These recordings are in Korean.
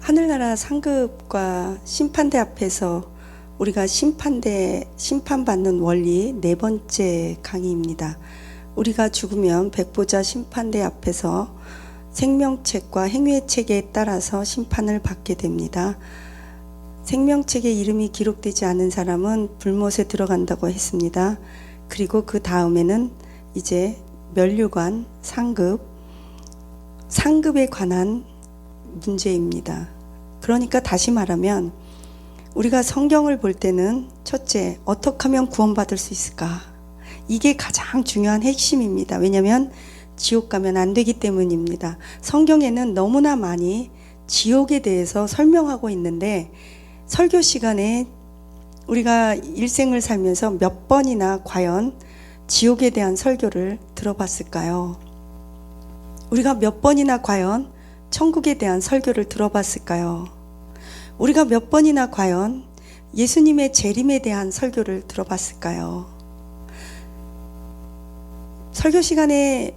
하늘나라 상급과 심판대 앞에서 우리가 심판받는 원리 네 번째 강의입니다. 우리가 죽으면 백보자 심판대 앞에서 생명책과 행위의 책에 따라서 심판을 받게 됩니다. 생명책에 이름이 기록되지 않은 사람은 불못에 들어간다고 했습니다. 그리고 그 다음에는 이제 면류관, 상급에 관한 문제입니다. 그러니까 다시 말하면 우리가 성경을 볼 때는 첫째, 어떻게 하면 구원받을 수 있을까? 이게 가장 중요한 핵심입니다. 왜냐하면 지옥 가면 안 되기 때문입니다. 성경에는 너무나 많이 지옥에 대해서 설명하고 있는데 설교 시간에 우리가 일생을 살면서 몇 번이나 과연 지옥에 대한 설교를 들어봤을까요? 우리가 몇 번이나 과연 천국에 대한 설교를 들어봤을까요? 우리가 몇 번이나 과연 예수님의 재림에 대한 설교를 들어봤을까요? 설교 시간에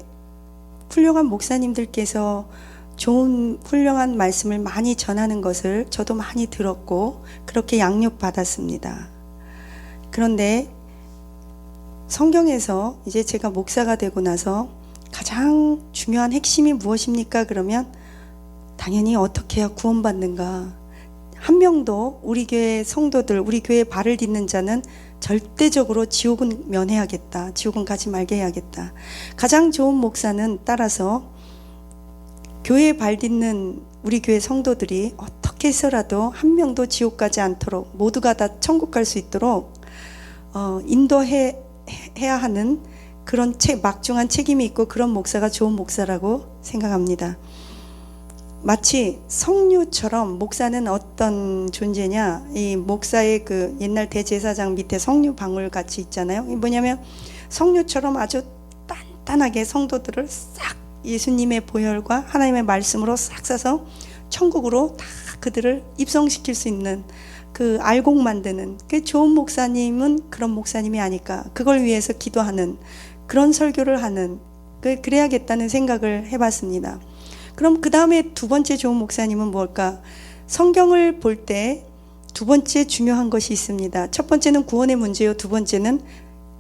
훌륭한 목사님들께서 좋은 훌륭한 말씀을 많이 전하는 것을 저도 많이 들었고 그렇게 양육받았습니다. 그런데 성경에서 이제 제가 목사가 되고 나서 가장 중요한 핵심이 무엇입니까? 그러면 당연히 어떻게 해야 구원받는가? 한 명도 우리 교회 성도들, 우리 교회에 발을 딛는 자는 절대적으로 지옥은 면해야겠다. 지옥은 가지 말게 해야겠다. 가장 좋은 목사는 따라서 교회에 발 딛는 우리 교회 성도들이 어떻게 해서라도 한 명도 지옥 가지 않도록 모두가 다 천국 갈 수 있도록 인도해야 하는 그런 막중한 책임이 있고 그런 목사가 좋은 목사라고 생각합니다. 마치 석류처럼 목사는 어떤 존재냐, 이 목사의 그 옛날 대제사장 밑에 석류 방울 같이 있잖아요. 이게 뭐냐면 석류처럼 아주 단단하게 성도들을 싹 예수님의 보혈과 하나님의 말씀으로 싹 싸서 천국으로 다 그들을 입성시킬 수 있는 그 알곡 만드는 그 좋은 목사님은 그런 목사님이 아닐까. 그걸 위해서 기도하는 그런 설교를 하는 그래야겠다는 생각을 해봤습니다. 그럼 그 다음에 두 번째 좋은 목사님은 뭘까? 성경을 볼 때 두 번째 중요한 것이 있습니다. 첫 번째는 구원의 문제요. 두 번째는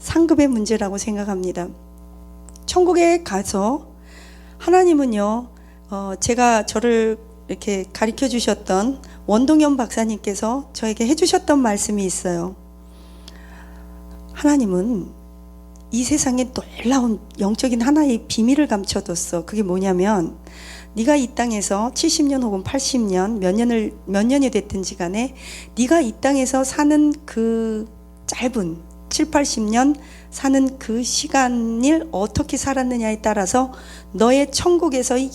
상급의 문제라고 생각합니다. 천국에 가서 하나님은요, 제가 저를 이렇게 가르쳐 주셨던 원동현 박사님께서 저에게 해주셨던 말씀이 있어요. 하나님은 이 세상에 놀라운 영적인 하나의 비밀을 감춰뒀어. 그게 뭐냐면 네가 이 땅에서 70년 혹은 80년 몇 년이 됐든지 간에 네가 이 땅에서 사는 그 짧은 7, 80년 사는 그 시간을 어떻게 살았느냐에 따라서 너의 천국에서의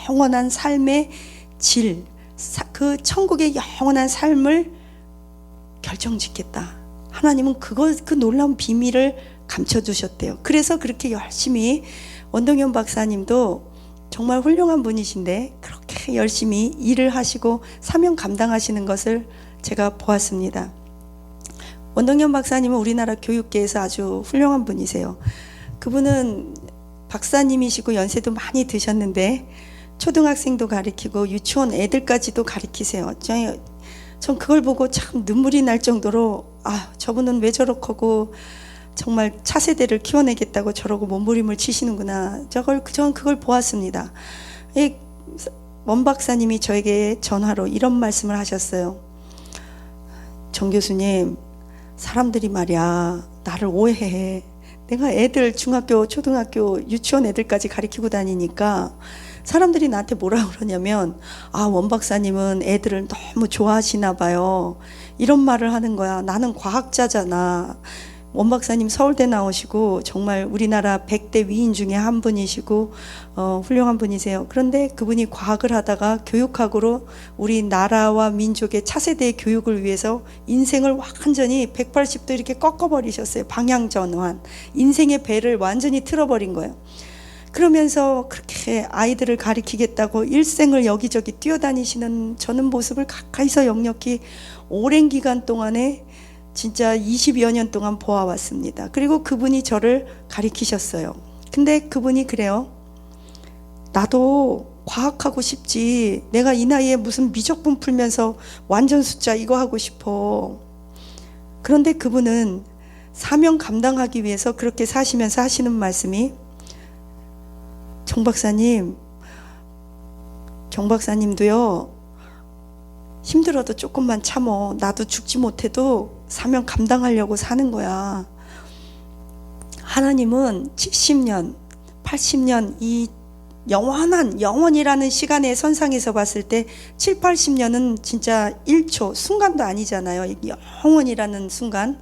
영원한 삶의 질, 그 천국의 영원한 삶을 결정짓겠다. 하나님은 그 놀라운 비밀을 감춰두셨대요. 그래서 그렇게 열심히 원동현 박사님도 정말 훌륭한 분이신데 그렇게 열심히 일을 하시고 사명 감당하시는 것을 제가 보았습니다. 원동현 박사님은 우리나라 교육계에서 아주 훌륭한 분이세요. 그분은 박사님이시고 연세도 많이 드셨는데 초등학생도 가르치고 유치원 애들까지도 가르치세요. 전 그걸 보고 참 눈물이 날 정도로 저분은 왜 저렇고 정말 차세대를 키워내겠다고 저러고 몸부림을 치시는구나. 전 그걸 보았습니다. 원 박사님이 저에게 전화로 이런 말씀을 하셨어요. 정 교수님, 사람들이 말이야 나를 오해해. 내가 애들 중학교, 초등학교, 유치원 애들까지 가르치고 다니니까 사람들이 나한테 뭐라 그러냐면 원 박사님은 애들을 너무 좋아하시나 봐요. 이런 말을 하는 거야. 나는 과학자잖아. 원 박사님 서울대 나오시고 정말 우리나라 100대 위인 중에 한 분이시고 훌륭한 분이세요. 그런데 그분이 과학을 하다가 교육학으로 우리나라와 민족의 차세대의 교육을 위해서 인생을 완전히 180도 이렇게 꺾어버리셨어요. 방향전환. 인생의 배를 완전히 틀어버린 거예요. 그러면서 그렇게 아이들을 가르치겠다고 일생을 여기저기 뛰어다니시는 저는 모습을 가까이서 역력히 오랜 기간 동안에 진짜 20여 년 동안 보아왔습니다. 그리고 그분이 저를 가르치셨어요. 근데 그분이 그래요. 나도 과학하고 싶지. 내가 이 나이에 무슨 미적분 풀면서 완전 숫자 이거 하고 싶어. 그런데 그분은 사명 감당하기 위해서 그렇게 사시면서 하시는 말씀이, 정 박사님도요, 힘들어도 조금만 참어. 나도 죽지 못해도 사명 감당하려고 사는 거야. 하나님은 70년, 80년 이 영원이라는 시간의 선상에서 봤을 때 7, 80년은 진짜 1초, 순간도 아니잖아요. 영원이라는 순간.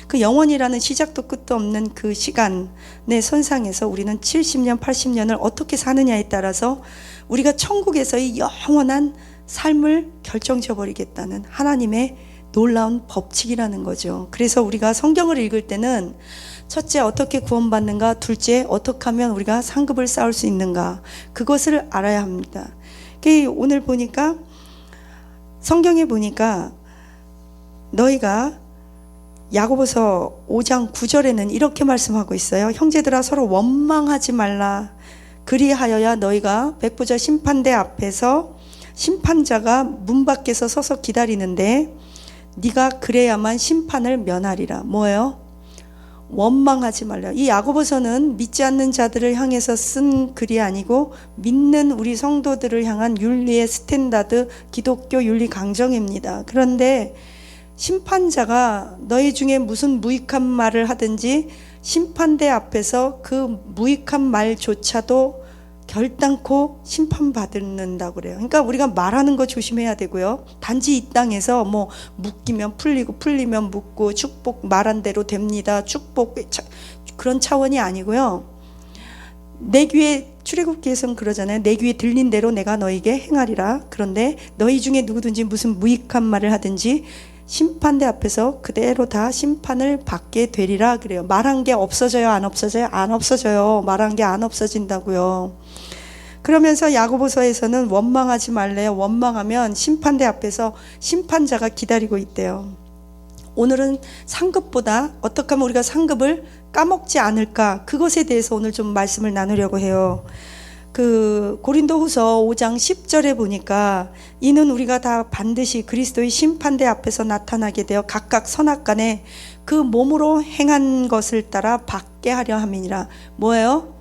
그 영원이라는 시작도 끝도 없는 그 시간의 선상에서 우리는 70년, 80년을 어떻게 사느냐에 따라서 우리가 천국에서의 영원한 삶을 결정져 버리겠다는 하나님의 놀라운 법칙이라는 거죠. 그래서 우리가 성경을 읽을 때는 첫째, 어떻게 구원받는가? 둘째, 어떻게 하면 우리가 상급을 쌓을 수 있는가? 그것을 알아야 합니다. 오늘 보니까, 성경에 보니까 너희가 야고보서 5장 9절에는 이렇게 말씀하고 있어요. 형제들아, 서로 원망하지 말라. 그리하여야 너희가 백부자 심판대 앞에서 심판자가 문 밖에서 서서 기다리는데 네가 그래야만 심판을 면하리라. 뭐예요? 원망하지 말라. 이 야고보서는 믿지 않는 자들을 향해서 쓴 글이 아니고 믿는 우리 성도들을 향한 윤리의 스탠다드, 기독교 윤리 강정입니다. 그런데 심판자가 너희 중에 무슨 무익한 말을 하든지 심판대 앞에서 그 무익한 말조차도 결단코 심판받는다고 그래요. 그러니까 우리가 말하는 거 조심해야 되고요. 단지 이 땅에서 뭐 묶이면 풀리고 풀리면 묶고 축복 말한 대로 됩니다. 축복 그런 차원이 아니고요. 내 귀에 출애굽기에서는 그러잖아요. 내 귀에 들린 대로 내가 너에게 행하리라. 그런데 너희 중에 누구든지 무슨 무익한 말을 하든지 심판대 앞에서 그대로 다 심판을 받게 되리라 그래요. 말한 게 없어져요? 안 없어져요? 안 없어져요. 말한 게 안 없어진다고요. 그러면서 야고보서에서는 원망하지 말래요. 원망하면 심판대 앞에서 심판자가 기다리고 있대요. 오늘은 상급보다 어떻게 하면 우리가 상급을 까먹지 않을까, 그것에 대해서 오늘 좀 말씀을 나누려고 해요. 고린도후서 5장 10절에 보니까 이는 우리가 다 반드시 그리스도의 심판대 앞에서 나타나게 되어 각각 선악간에 그 몸으로 행한 것을 따라 받게 하려 함이니라. 뭐예요?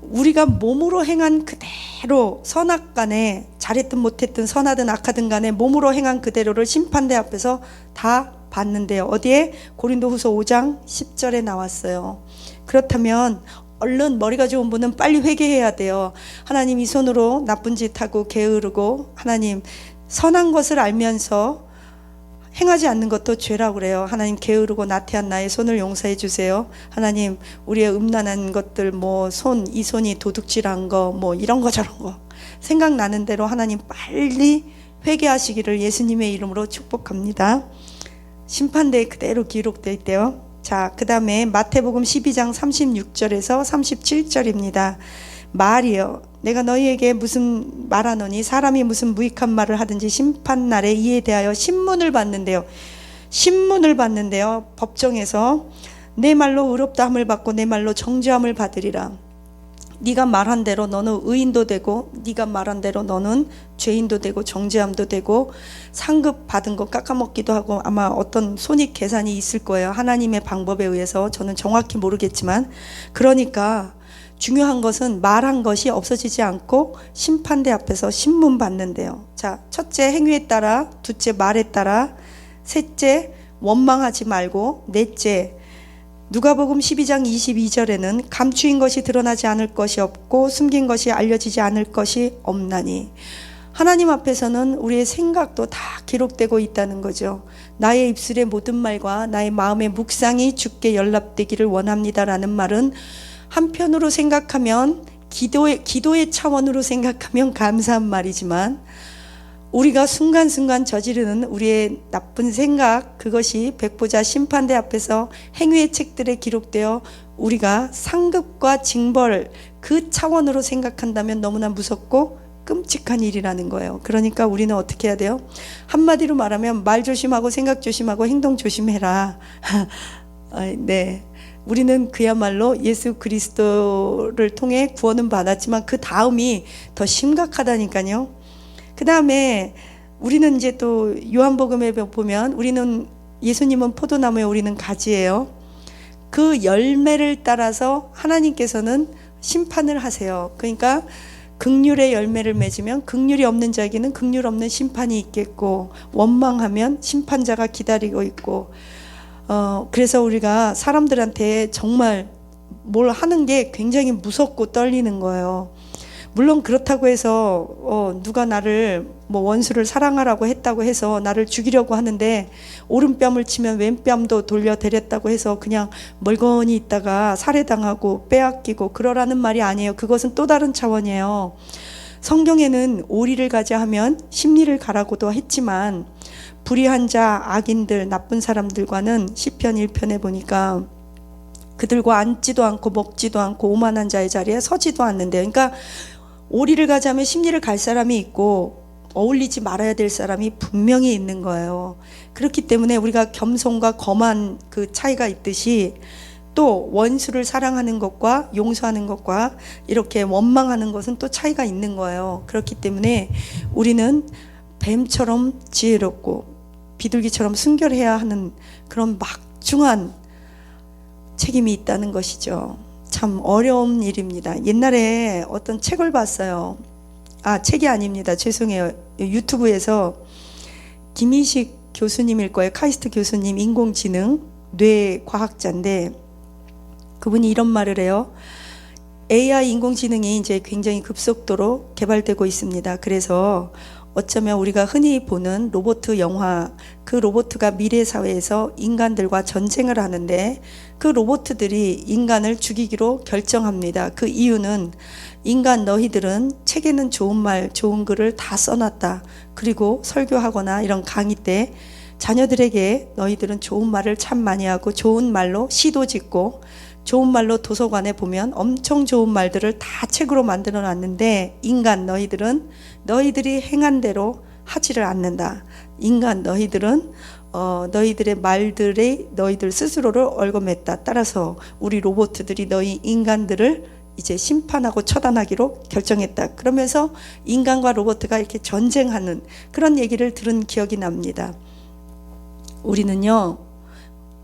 우리가 몸으로 행한 그대로 선악간에, 잘했든 못했든 선하든 악하든 간에 몸으로 행한 그대로를 심판대 앞에서 다 받는데요. 어디에? 고린도후서 5장 10절에 나왔어요. 그렇다면 얼른 머리가 좋은 분은 빨리 회개해야 돼요. 하나님, 이 손으로 나쁜 짓 하고 게으르고, 하나님 선한 것을 알면서 행하지 않는 것도 죄라고 그래요. 하나님, 게으르고 나태한 나의 손을 용서해 주세요. 하나님, 우리의 음란한 것들, 이 손이 도둑질한 거, 이런 거 저런 거 생각나는 대로 하나님 빨리 회개하시기를 예수님의 이름으로 축복합니다. 심판대에 그대로 기록되어 있대요. 자, 그 다음에 마태복음 12장 36절에서 37절입니다. 말이여, 내가 너희에게 무슨 말하노니 사람이 무슨 무익한 말을 하든지 심판날에 이에 대하여 신문을 받는데요. 법정에서 내 말로 의롭다 함을 받고 내 말로 정죄함을 받으리라. 네가 말한 대로 너는 의인도 되고, 네가 말한 대로 너는 죄인도 되고 정죄함도 되고, 상급 받은 거 깎아먹기도 하고, 아마 어떤 손익 계산이 있을 거예요. 하나님의 방법에 의해서. 저는 정확히 모르겠지만, 그러니까 중요한 것은 말한 것이 없어지지 않고 심판대 앞에서 신문 받는데요. 자, 첫째 행위에 따라, 둘째 말에 따라, 셋째 원망하지 말고, 넷째 누가복음 12장 22절에는 감추인 것이 드러나지 않을 것이 없고 숨긴 것이 알려지지 않을 것이 없나니, 하나님 앞에서는 우리의 생각도 다 기록되고 있다는 거죠. 나의 입술의 모든 말과 나의 마음의 묵상이 주께 연락되기를 원합니다라는 말은 한편으로 생각하면 기도의 차원으로 생각하면 감사한 말이지만, 우리가 순간순간 저지르는 우리의 나쁜 생각, 그것이 백보자 심판대 앞에서 행위의 책들에 기록되어 우리가 상급과 징벌, 그 차원으로 생각한다면 너무나 무섭고 끔찍한 일이라는 거예요. 그러니까 우리는 어떻게 해야 돼요? 한마디로 말하면 말 조심하고 생각 조심하고 행동 조심해라. 네. 우리는 그야말로 예수 그리스도를 통해 구원은 받았지만 그 다음이 더 심각하다니까요. 그 다음에 우리는 이제 또 요한복음에 보면 우리는 예수님은 포도나무에 우리는 가지예요. 그 열매를 따라서 하나님께서는 심판을 하세요. 그러니까 긍휼의 열매를 맺으면 긍휼이 없는 자에게는 긍휼 없는 심판이 있겠고, 원망하면 심판자가 기다리고 있고, 그래서 우리가 사람들한테 정말 뭘 하는 게 굉장히 무섭고 떨리는 거예요. 물론 그렇다고 해서 누가 나를 뭐 원수를 사랑하라고 했다고 해서 나를 죽이려고 하는데 오른뺨을 치면 왼뺨도 돌려 대렸다고 해서 그냥 멀거니 있다가 살해당하고 빼앗기고 그러라는 말이 아니에요. 그것은 또 다른 차원이에요. 성경에는 오리를 가자 하면 심리를 가라고도 했지만 불의한 자, 악인들, 나쁜 사람들과는 시편 1편에 보니까 그들과 앉지도 않고 먹지도 않고 오만한 자의 자리에 서지도 않는데, 그러니까 오리를 가자면 심리를 갈 사람이 있고 어울리지 말아야 될 사람이 분명히 있는 거예요. 그렇기 때문에 우리가 겸손과 거만 그 차이가 있듯이 또 원수를 사랑하는 것과 용서하는 것과 이렇게 원망하는 것은 또 차이가 있는 거예요. 그렇기 때문에 우리는 뱀처럼 지혜롭고 비둘기처럼 순결해야 하는 그런 막중한 책임이 있다는 것이죠. 참 어려운 일입니다. 옛날에 어떤 책을 봤어요. 책이 아닙니다. 죄송해요. 유튜브에서 김희식 교수님일 거예요. 카이스트 교수님, 인공지능 뇌과학자인데 그분이 이런 말을 해요. AI 인공지능이 이제 굉장히 급속도로 개발되고 있습니다. 그래서 어쩌면 우리가 흔히 보는 로봇 영화, 그 로봇가 미래 사회에서 인간들과 전쟁을 하는데 그 로봇들이 인간을 죽이기로 결정합니다. 그 이유는 인간 너희들은 책에는 좋은 말, 좋은 글을 다 써놨다. 그리고 설교하거나 이런 강의 때 자녀들에게 너희들은 좋은 말을 참 많이 하고 좋은 말로 시도 짓고 좋은 말로 도서관에 보면 엄청 좋은 말들을 다 책으로 만들어 놨는데 인간 너희들은 너희들이 행한 대로 하지를 않는다. 인간 너희들은 너희들의 말들이 너희들 스스로를 얽어맸다. 따라서 우리 로봇들이 너희 인간들을 이제 심판하고 처단하기로 결정했다. 그러면서 인간과 로봇가 이렇게 전쟁하는 그런 얘기를 들은 기억이 납니다. 우리는요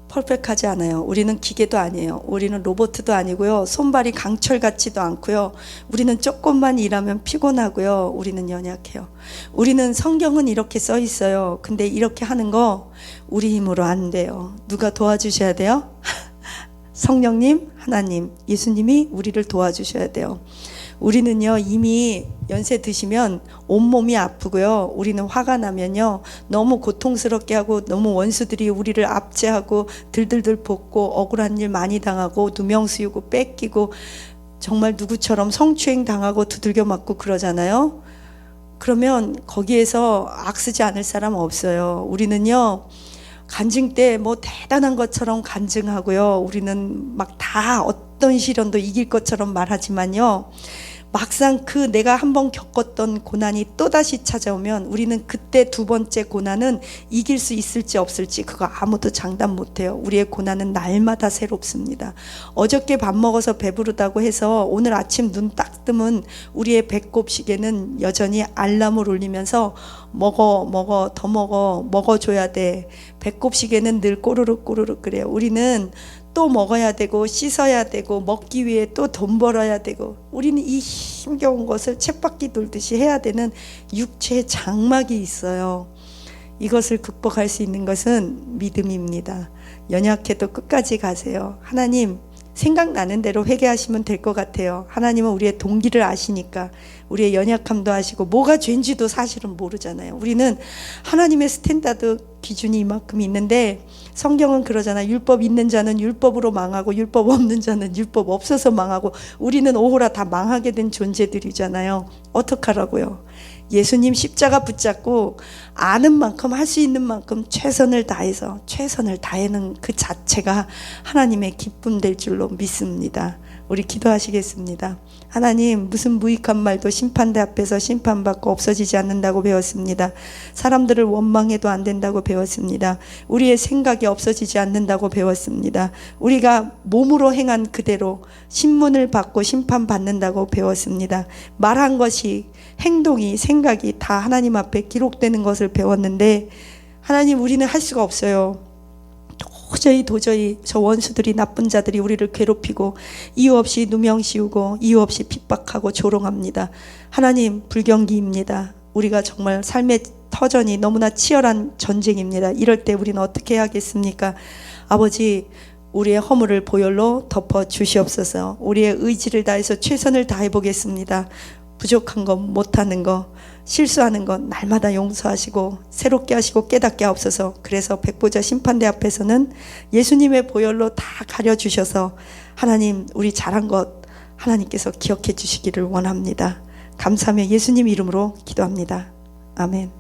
퍼펙트하지 않아요. 우리는 기계도 아니에요. 우리는 로봇도 아니고요. 손발이 강철 같지도 않고요. 우리는 조금만 일하면 피곤하고요. 우리는 연약해요. 우리는 성경은 이렇게 써 있어요. 근데 이렇게 하는 거 우리 힘으로 안 돼요. 누가 도와주셔야 돼요? 성령님, 하나님, 예수님이 우리를 도와주셔야 돼요. 우리는요 이미 연세 드시면 온몸이 아프고요. 우리는 화가 나면요 너무 고통스럽게 하고 너무 원수들이 우리를 압제하고 들들들 볶고 억울한 일 많이 당하고 누명 쓰이고 뺏기고 정말 누구처럼 성추행 당하고 두들겨 맞고 그러잖아요. 그러면 거기에서 악쓰지 않을 사람 없어요. 우리는요 간증 때 뭐 대단한 것처럼 간증하고요. 우리는 막 다 어떤 시련도 이길 것처럼 말하지만요. 막상 그 내가 한번 겪었던 고난이 또다시 찾아오면 우리는 그때 두 번째 고난은 이길 수 있을지 없을지 그거 아무도 장담 못해요. 우리의 고난은 날마다 새롭습니다. 어저께 밥 먹어서 배부르다고 해서 오늘 아침 눈 딱 뜨면 우리의 배꼽 시계는 여전히 알람을 울리면서 먹어 더 먹어줘야 돼. 배꼽 시계는 늘 꼬르륵 꼬르륵 그래요. 우리는 또 먹어야 되고 씻어야 되고 먹기 위해 또 돈 벌어야 되고 우리는 이 힘겨운 것을 쳇바퀴 돌듯이 해야 되는 육체의 장막이 있어요. 이것을 극복할 수 있는 것은 믿음입니다. 연약해도 끝까지 가세요. 하나님 생각나는 대로 회개하시면 될 것 같아요. 하나님은 우리의 동기를 아시니까 우리의 연약함도 아시고 뭐가 죄인지도 사실은 모르잖아요. 우리는 하나님의 스탠다드 기준이 이만큼 있는데 성경은 그러잖아요. 율법 있는 자는 율법으로 망하고 율법 없는 자는 율법 없어서 망하고 우리는 오호라 다 망하게 된 존재들이잖아요. 어떡하라고요? 예수님 십자가 붙잡고 아는 만큼 할 수 있는 만큼 최선을 다해서 최선을 다하는 그 자체가 하나님의 기쁨 될 줄로 믿습니다. 우리 기도하시겠습니다. 하나님, 무슨 무익한 말도 심판대 앞에서 심판받고 없어지지 않는다고 배웠습니다. 사람들을 원망해도 안 된다고 배웠습니다. 우리의 생각이 없어지지 않는다고 배웠습니다. 우리가 몸으로 행한 그대로 신문을 받고 심판받는다고 배웠습니다. 말한 것이, 행동이, 생각이 다 하나님 앞에 기록되는 것을 배웠는데, 하나님, 우리는 할 수가 없어요. 도저히 저 원수들이, 나쁜 자들이 우리를 괴롭히고 이유 없이 누명 씌우고 이유 없이 핍박하고 조롱합니다. 하나님, 불경기입니다. 우리가 정말 삶의 터전이 너무나 치열한 전쟁입니다. 이럴 때 우리는 어떻게 해야겠습니까? 아버지, 우리의 허물을 보혈로 덮어 주시옵소서. 우리의 의지를 다해서 최선을 다해 보겠습니다. 부족한 것, 못하는 것, 실수하는 것 날마다 용서하시고 새롭게 하시고 깨닫게 하옵소서. 그래서 백보자 심판대 앞에서는 예수님의 보혈로 다 가려주셔서 하나님, 우리 잘한 것 하나님께서 기억해 주시기를 원합니다. 감사하며 예수님 이름으로 기도합니다. 아멘.